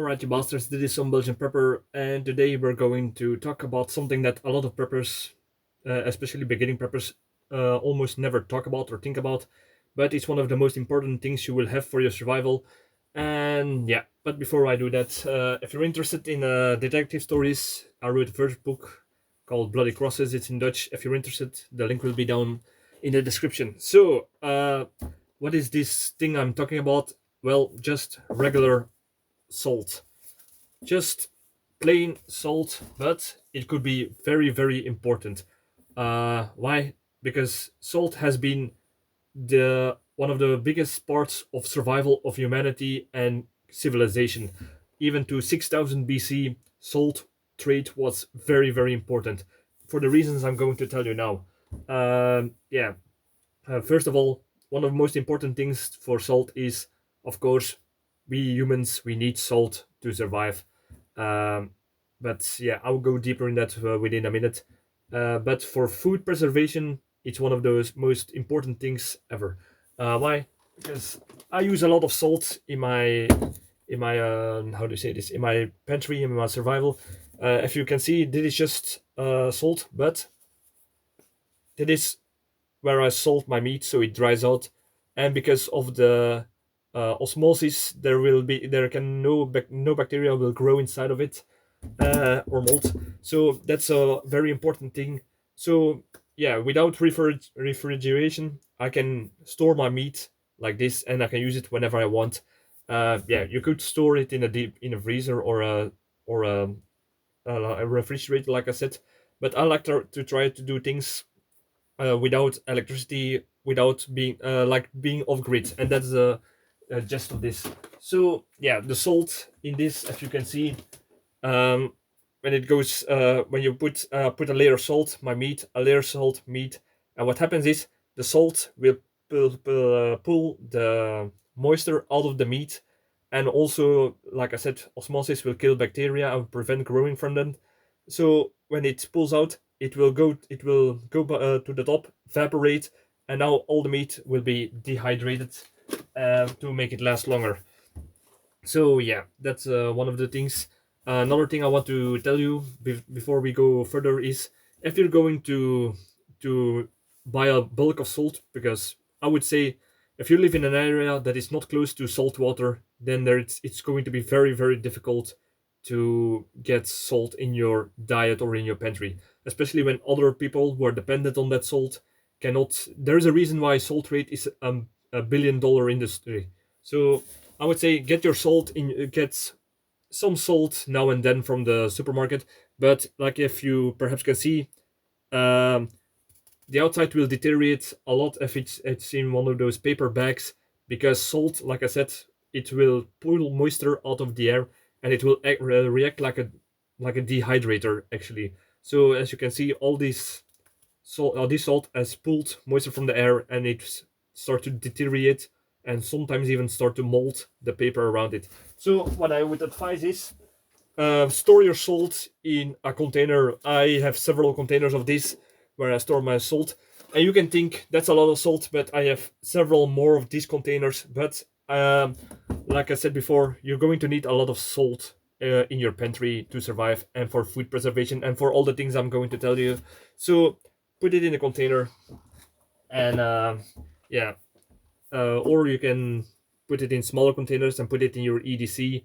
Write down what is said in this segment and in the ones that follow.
Alright, you bastards, this is Some-Belgian-prepper, and today we're going to talk about something that a lot of preppers, especially beginning preppers, almost never talk about or think about, but it's one of the most important things you will have for your survival. And yeah, but before I do that, if you're interested in detective stories, I wrote the first book called Bloody Crosses. It's in Dutch. If you're interested, the link will be down in the description. So, what is this thing I'm talking about? Well, just regular salt. Just plain salt, but it could be very, very important. Why? Because salt has been the one of the biggest parts of survival of humanity and civilization. Even to 6000 BC, salt trade was very, very important for the reasons I'm going to tell you now. Yeah, first of all, one of the most important things for salt is, of course, we humans we need salt to survive. Um, but yeah, I'll go deeper in that within a minute. But for food preservation, it's one of those most important things ever. Why? Because I use a lot of salt in my how do you say this, in my pantry in my survival. If you can see, this is just salt, but that is where I salt my meat so it dries out, and because of the osmosis, there can no bacteria will grow inside of it, or mold. So that's a very important thing. So yeah, without refrigeration, I can store my meat like this, and I can use it whenever I want. Yeah, you could store it in a freezer or a refrigerator, like I said. But I like to try to do things without electricity, without being off grid, and that's the gist of this. So yeah, the salt in this, as you can see, um, when it goes when you put a layer of salt, my meat, a layer of salt, meat, and what happens is the salt will pull the moisture out of the meat, and also, like I said, osmosis will kill bacteria and prevent growing from them. So when it pulls out, it will go to the top, evaporate, and now all the meat will be dehydrated to make it last longer. So yeah, that's one of the things. Another thing I want to tell you before we go further is, if you're going to buy a bulk of salt, because I would say if you live in an area that is not close to salt water, then it's going to be very, very difficult to get salt in your diet or in your pantry, especially when other people who are dependent on that salt cannot. There's a reason why salt trade is a $1 billion industry. So I would say get your salt in, get some salt now and then from the supermarket, but like if you perhaps can see, um, the outside will deteriorate a lot if it's in one of those paper bags, because salt, like I said, it will pull moisture out of the air, and it will react like a dehydrator actually. So as you can see, all this salt has pulled moisture from the air, and it start to deteriorate, and sometimes even start to mold the paper around it. So what I would advise is, store your salt in a container. I have several containers of this where I store my salt. And you can think that's a lot of salt, but I have several more of these containers. But like I said before, you're going to need a lot of salt in your pantry to survive, and for food preservation, and for all the things I'm going to tell you. So put it in a container, and yeah, or you can put it in smaller containers and put it in your EDC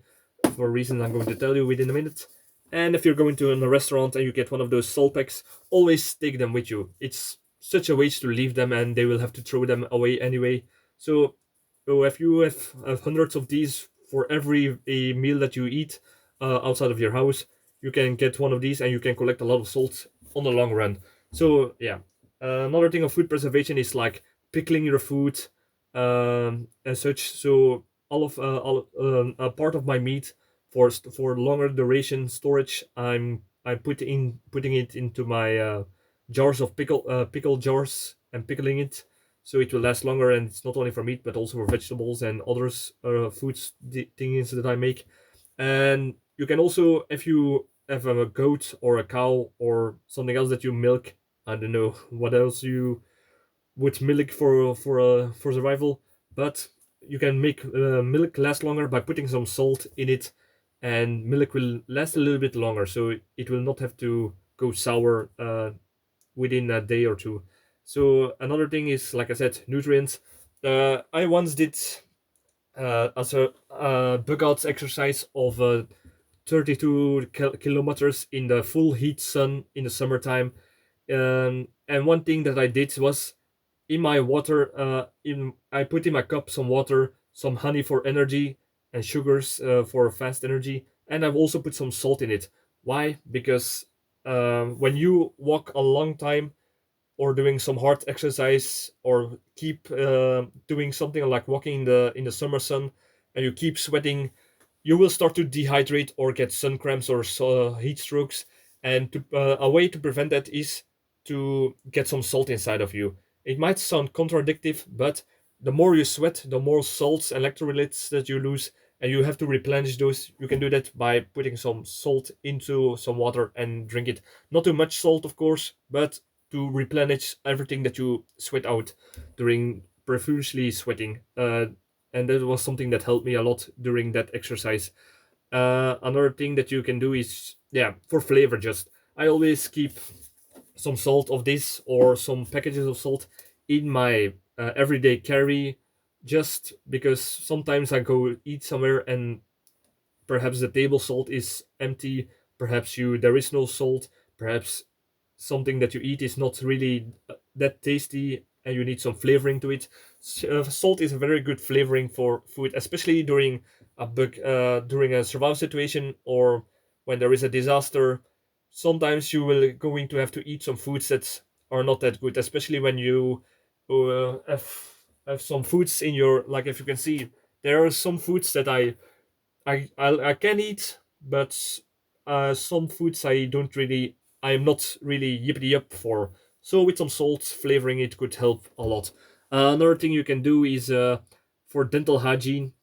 for reasons I'm going to tell you within a minute. And if you're going to a restaurant and you get one of those salt packs, always take them with you. It's such a waste to leave them, and they will have to throw them away anyway. So if you have hundreds of these for every meal that you eat outside of your house, you can get one of these and you can collect a lot of salt on the long run. So yeah, another thing of food preservation is like pickling your food and such. So a part of my meat for longer duration storage, I'm putting it into my jars of pickle jars and pickling it, so it will last longer, and it's not only for meat but also for vegetables and others foods things that I make. And you can also, if you have a goat or a cow or something else that you milk, I don't know what else you would milk for survival, but you can make milk last longer by putting some salt in it, and milk will last a little bit longer, so it will not have to go sour within a day or two. So another thing is, like I said, nutrients. I once did as a bug out exercise of 32 kilometers in the full heat sun in the summertime. And one thing that I did was, in my water, in I put in my cup some water, some honey for energy, and sugars for fast energy, and I've also put some salt in it. Why? Because when you walk a long time or doing some hard exercise, or keep doing something like walking in the summer sun, and you keep sweating, you will start to dehydrate or get sun cramps or heat strokes. And a way to prevent that is to get some salt inside of you. It might sound contradictive, but the more you sweat, the more salts and electrolytes that you lose, and you have to replenish those. You can do that by putting some salt into some water and drink it. Not too much salt, of course, but to replenish everything that you sweat out during profusely sweating. And that was something that helped me a lot during that exercise. Another thing that you can do is, yeah, for flavor, just I always keep some salt of this or some packages of salt in my everyday carry, just because sometimes I go eat somewhere and perhaps the table salt is empty, perhaps you there is no salt, perhaps something that you eat is not really that tasty and you need some flavoring to it. Salt is a very good flavoring for food, especially during during a survival situation, or when there is a disaster. Sometimes you will going to have to eat some foods that are not that good, especially when you have some foods in your, like, if you can see, there are some foods that I can eat, but some foods I don't really, I am not really yippity up for. So with some salt flavoring, it could help a lot. Another thing you can do is for dental hygiene.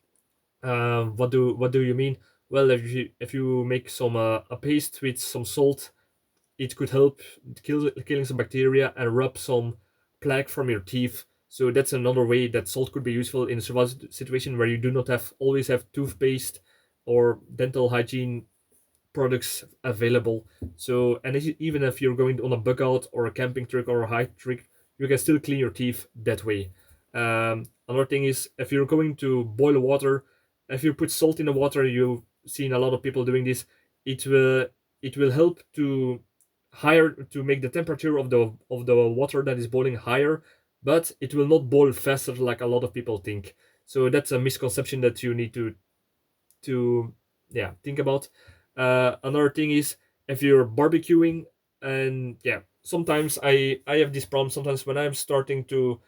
What do you mean? Well, if you make some a paste with some salt, it could help killing some bacteria and rub some plaque from your teeth. So that's another way that salt could be useful in a survival situation where you do not have always have toothpaste or dental hygiene products available. So, and even if you're going on a bug out or a camping trip or a hike trip, you can still clean your teeth that way. Another thing is, if you're going to boil water, if you put salt in the water, you've seen a lot of people doing this. It will help to make the temperature of the water that is boiling higher, but it will not boil faster like a lot of people think. So that's a misconception that you need to yeah, think about. Another thing is, if you're barbecuing, and yeah, sometimes I have this problem sometimes when I'm starting to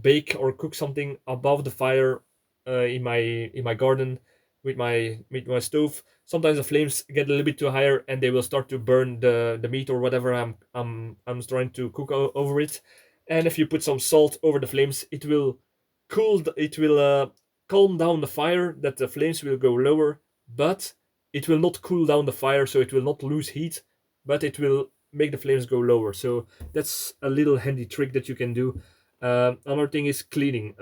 bake or cook something above the fire in my garden with my stove. Sometimes the flames get a little bit too higher and they will start to burn the meat or whatever I'm trying to cook over it. And if you put some salt over the flames, it will calm down the fire, that the flames will go lower, but it will not cool down the fire, so it will not lose heat, but it will make the flames go lower. So that's a little handy trick that you can do. Another thing is cleaning.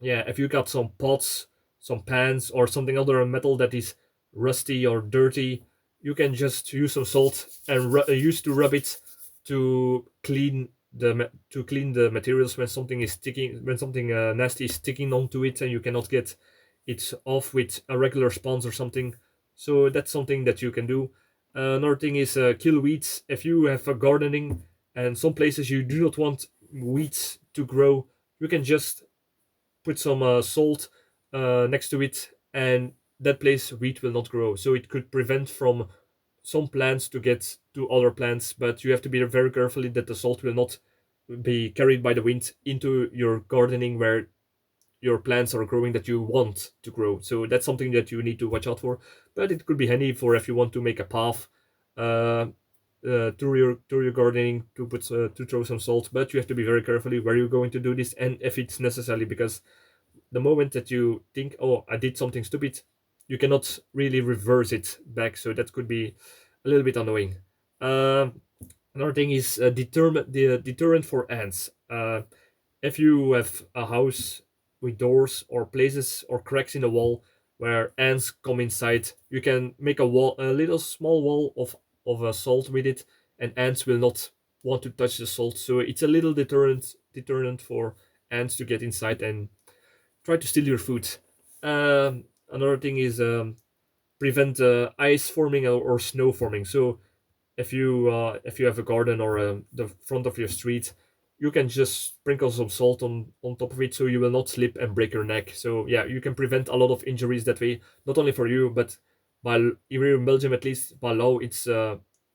Yeah, if you got some pots, some pans, or something other metal that is rusty or dirty, you can just use some salt and use to rub it to clean the materials when something is sticking, when something nasty is sticking onto it and you cannot get it off with a regular sponge or something. So that's something that you can do. Another thing is kill weeds. If you have a gardening and some places you do not want weeds to grow, you can just put some salt next to it, and that place wheat will not grow. So it could prevent from some plants to get to other plants, but you have to be very careful that the salt will not be carried by the wind into your gardening where your plants are growing that you want to grow. So that's something that you need to watch out for. But it could be handy for if you want to make a path uh, through your gardening to throw some salt. But you have to be very carefully where you're going to do this and if it's necessary, because the moment that you think, oh, I did something stupid, you cannot really reverse it back. So that could be a little bit annoying. Uh, Another thing is the deterrent for ants. If you have a house with doors or places or cracks in the wall where ants come inside. You can make a little small wall of salt with it, and ants will not want to touch the salt. So it's a little deterrent for ants to get inside and try to steal your food. Another thing is prevent ice forming or snow forming. So if you have a garden or the front of your street, you can just sprinkle some salt on top of it, so you will not slip and break your neck. So yeah, you can prevent a lot of injuries that way, not only for you, but here in Belgium, at least by law, it's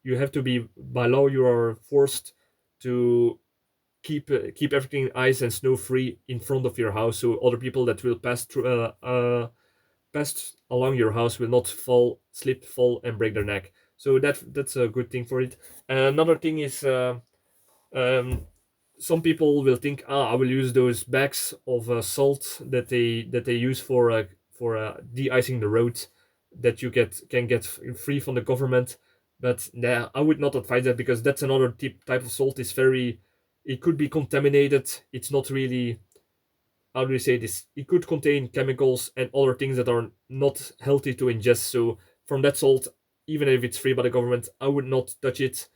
you have to be by law you are forced to keep everything ice and snow free in front of your house, so other people that will pass through pass along your house will not fall and break their neck. So that's a good thing for it. Another thing is um, some people will think, I will use those bags of salt that they use for de-icing the roads that you can get free from the government. But nah, I would not advise that, because that's another type of salt. Is very, it could be contaminated. It's not really, how do you say this? It could contain chemicals and other things that are not healthy to ingest. So from that salt, even if it's free by the government, I would not touch it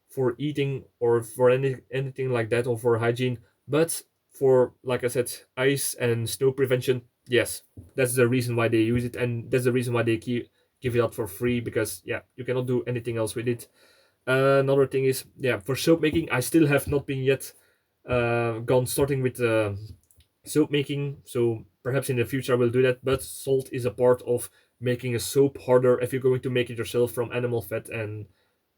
for eating or for anything like that, or for hygiene. But for, like I said, ice and snow prevention, yes, that's the reason why they use it, and that's the reason why they give it out for free, because yeah, you cannot do anything else with it. Another thing is, yeah, for soap making, I still have not been yet gone starting with soap making. So perhaps in the future I will do that. But salt is a part of making a soap harder if you're going to make it yourself from animal fat and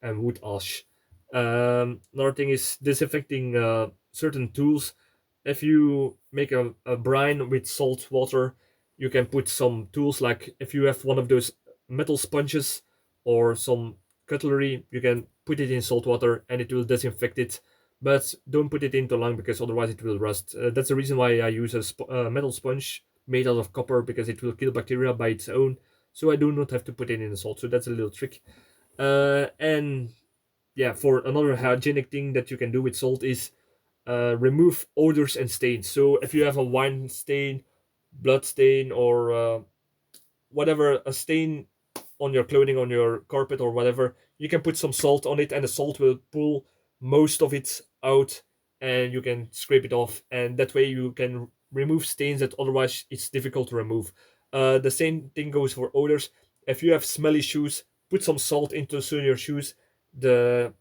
wood ash. Another thing is disinfecting certain tools. If you make a brine with salt water, you can put some tools, like if you have one of those metal sponges or some cutlery, you can put it in salt water and it will disinfect it. But don't put it in too long, because otherwise it will rust. That's the reason why I use a metal sponge made out of copper, because it will kill bacteria by its own. So I do not have to put it in the salt. So that's a little trick. And yeah, for another hygienic thing that you can do with salt is remove odors and stains. So if you have a wine stain, blood stain, or whatever, a stain on your clothing, on your carpet, or whatever, you can put some salt on it, and the salt will pull most of it out, and you can scrape it off, and that way you can remove stains that otherwise it's difficult to remove. The same thing goes for odors. If you have smelly shoes, put some salt into your shoes. The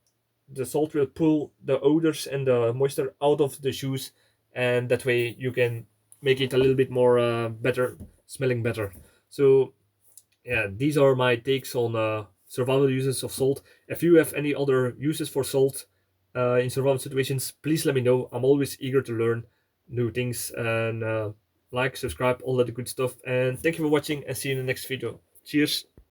the salt will pull the odors and the moisture out of the shoes, and that way you can make it a little bit more better smelling better. So yeah, these are my takes on survival uses of salt. If you have any other uses for salt in survival situations, please let me know. I'm always eager to learn new things, and like, subscribe, all that good stuff. And thank you for watching, and see you in the next video. Cheers.